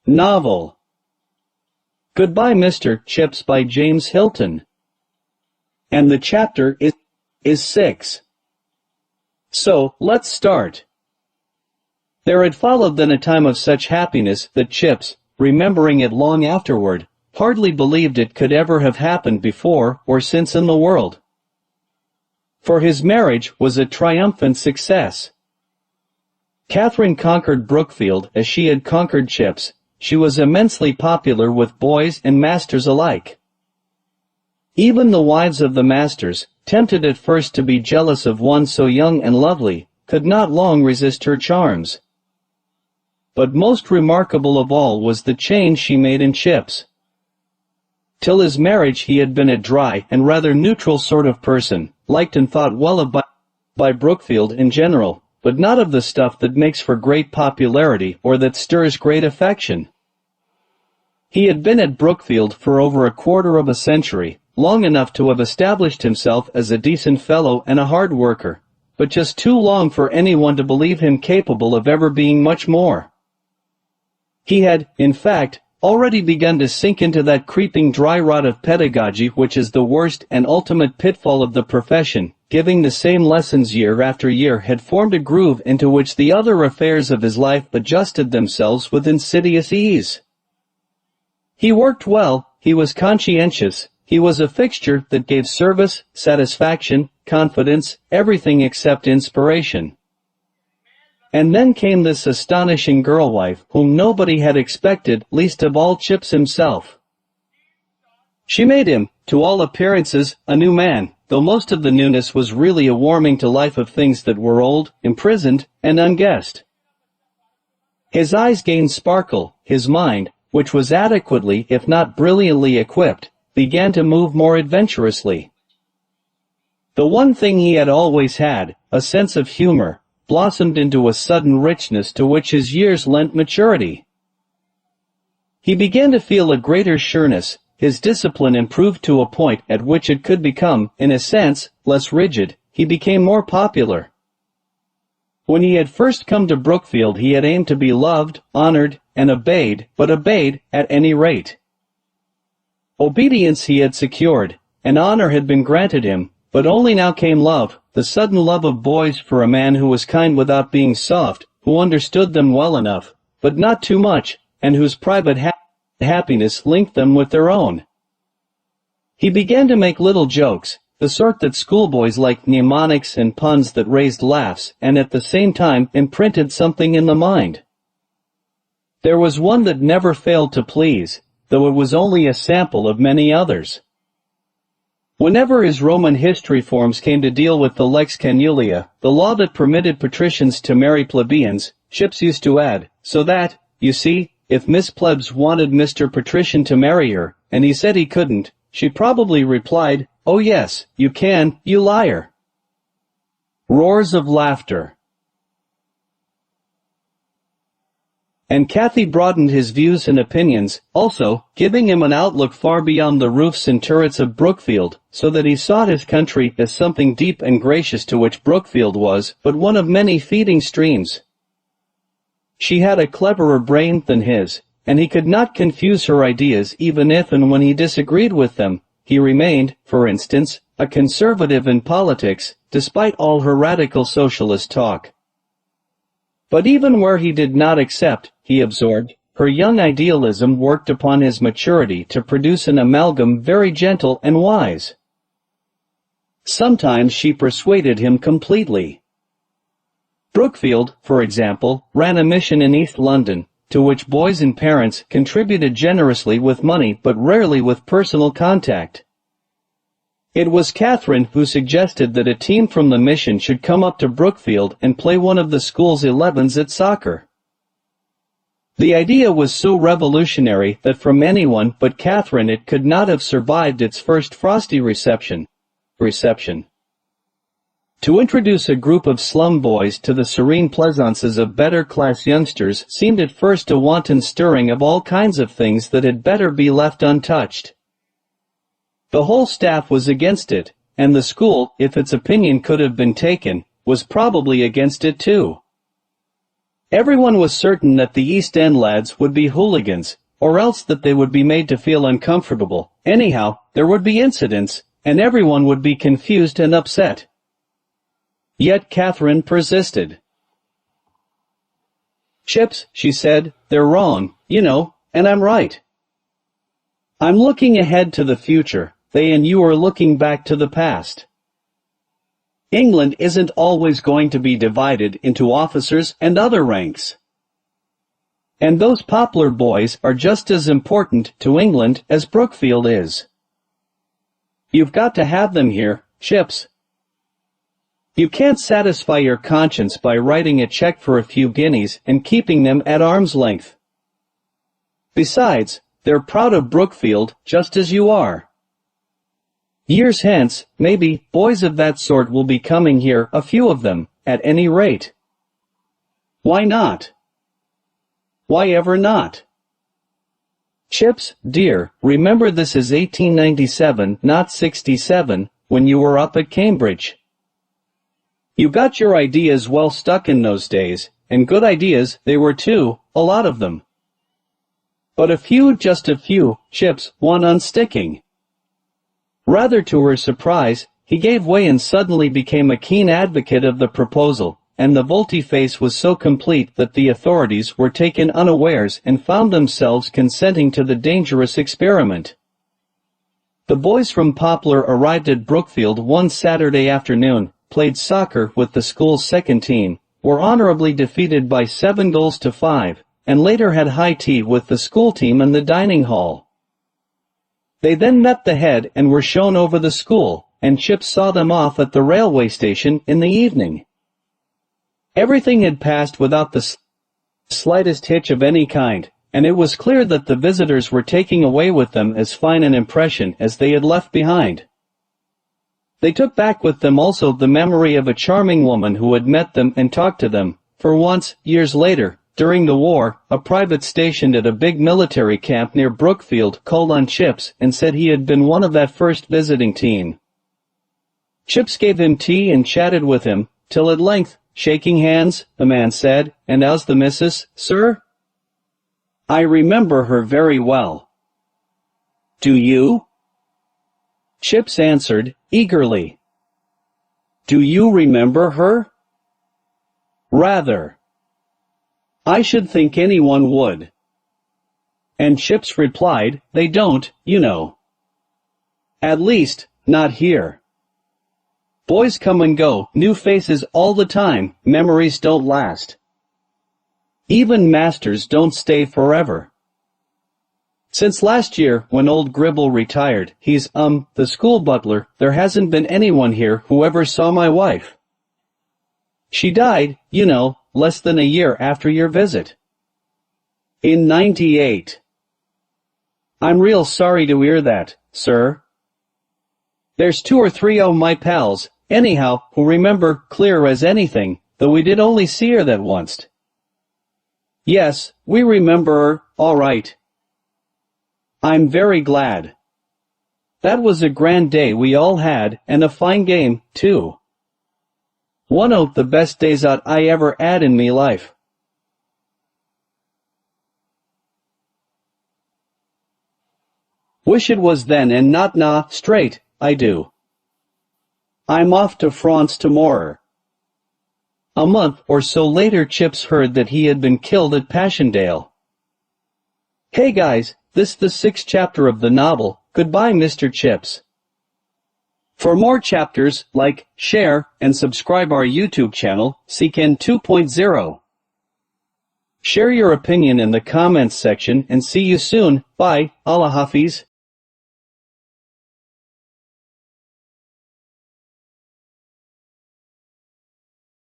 Novel. Goodbye, Mr. Chips by James Hilton. And the chapter is 6. So, let's start. There had followed then a time of such happiness that Chips, remembering it long afterward, hardly believed it could ever have happened before or since in the world. For his marriage was a triumphant success. Catherine conquered Brookfield as she had conquered Chips. She was immensely popular with boys and masters alike. Even the wives of the masters, tempted at first to be jealous of one so young and lovely, could not long resist her charms. But most remarkable of all was the change she made in Chips. Till his marriage he had been a dry and rather neutral sort of person, liked and thought well of by Brookfield in general, but not of the stuff that makes for great popularity or that stirs great affection. He had been at Brookfield for over a quarter of a century, long enough to have established himself as a decent fellow and a hard worker, but just too long for anyone to believe him capable of ever being much more. He had, in fact, already begun to sink into that creeping dry rot of pedagogy which is the worst and ultimate pitfall of the profession. Giving the same lessons year after year had formed a groove into which the other affairs of his life adjusted themselves with insidious ease. He worked well, he was conscientious, he was a fixture that gave service, satisfaction, confidence, everything except inspiration. And then came this astonishing girl-wife whom nobody had expected, least of all Chips himself. She made him, to all appearances, a new man, though most of the newness was really a warming to life of things that were old, imprisoned, and unguessed. His eyes gained sparkle, his mind, which was adequately if not brilliantly equipped, began to move more adventurously. The one thing he had always had, a sense of humor, blossomed into a sudden richness to which his years lent maturity. He began to feel a greater sureness, his discipline improved to a point at which it could become, in a sense, less rigid, he became more popular. When he had first come to Brookfield he had aimed to be loved, honored, and obeyed, but obeyed at any rate. Obedience he had secured, and honor had been granted him, but only now came love, the sudden love of boys for a man who was kind without being soft, who understood them well enough, but not too much, and whose private happiness linked them with their own. He began to make little jokes, the sort that schoolboys liked, mnemonics and puns that raised laughs and at the same time imprinted something in the mind. There was one that never failed to please, though it was only a sample of many others. Whenever his Roman history forms came to deal with the lex canulia, the law that permitted patricians to marry plebeians, Chips used to add, so that, you see, if Miss Plebs wanted Mr. Patrician to marry her, and he said he couldn't, she probably replied, "Oh yes, you can, you liar." Roars of laughter. And Cathy broadened his views and opinions, also, giving him an outlook far beyond the roofs and turrets of Brookfield, so that he saw his country as something deep and gracious to which Brookfield was but one of many feeding streams. She had a cleverer brain than his, and he could not confuse her ideas even if and when he disagreed with them. He remained, for instance, a conservative in politics, despite all her radical socialist talk. But even where he did not accept, he absorbed, her young idealism worked upon his maturity to produce an amalgam very gentle and wise. Sometimes she persuaded him completely. Brookfield, for example, ran a mission in East London, to which boys and parents contributed generously with money but rarely with personal contact. It was Catherine who suggested that a team from the mission should come up to Brookfield and play one of the school's 11s at soccer. The idea was so revolutionary that from anyone but Catherine it could not have survived its first frosty reception. To introduce a group of slum boys to the serene pleasaunces of better-class youngsters seemed at first a wanton stirring of all kinds of things that had better be left untouched. The whole staff was against it, and the school, if its opinion could have been taken, was probably against it too. Everyone was certain that the East End lads would be hooligans, or else that they would be made to feel uncomfortable. Anyhow, there would be incidents, and everyone would be confused and upset. Yet Catherine persisted. "Chips," she said, "they're wrong, you know, and I'm right. I'm looking ahead to the future, they and you are looking back to the past. England isn't always going to be divided into officers and other ranks. And those Poplar boys are just as important to England as Brookfield is. You've got to have them here, Chips. You can't satisfy your conscience by writing a check for a few guineas and keeping them at arm's length. Besides, they're proud of Brookfield just as you are. Years hence, maybe, boys of that sort will be coming here, a few of them, at any rate. Why not? Why ever not? Chips, dear, remember this is 1897, not 67, when you were up at Cambridge. You got your ideas well stuck in those days, and good ideas they were too, a lot of them. But a few, just a few, Chips, want unsticking." Rather to her surprise, he gave way and suddenly became a keen advocate of the proposal, and the volte-face was so complete that the authorities were taken unawares and found themselves consenting to the dangerous experiment. The boys from Poplar arrived at Brookfield one Saturday afternoon, played soccer with the school's second team, were honorably defeated by 7-5, and later had high tea with the school team in the dining hall. They then met the head and were shown over the school, and Chips saw them off at the railway station in the evening. Everything had passed without the slightest hitch of any kind, and it was clear that the visitors were taking away with them as fine an impression as they had left behind. They took back with them also the memory of a charming woman who had met them and talked to them, for once, years later, during the war, a private stationed at a big military camp near Brookfield called on Chips and said he had been one of that first visiting team. Chips gave him tea and chatted with him, till at length, shaking hands, the man said, "And how's the missus, sir?" "I remember her very well." "Do you?" Chips answered, eagerly. "Do you remember her?" "Rather. I should think anyone would." And Chips replied, "They don't, you know. At least, not here. Boys come and go, new faces all the time, memories don't last. Even masters don't stay forever. Since last year, when old Gribble retired, he's, the school butler, there hasn't been anyone here who ever saw my wife. She died, you know, less than a year after your visit. In '98. I'm real sorry to hear that, sir. There's 2 or 3 of my pals, anyhow, who remember clear as anything, though we did only see her that once. Yes, we remember her, all right. I'm very glad. That was a grand day we all had, and a fine game, too. One of the best days out I ever had in me life." Wish it was then and not now, straight, I do. I'm off to France tomorrow. A month or so later Chips heard that he had been killed at Passchendaele. Hey guys, this is the 6th chapter of the novel, Goodbye Mr. Chips. For more chapters, like, share, and subscribe our YouTube channel, Seeken 2.0. Share your opinion in the comments section and see you soon. Bye, Allah Hafiz.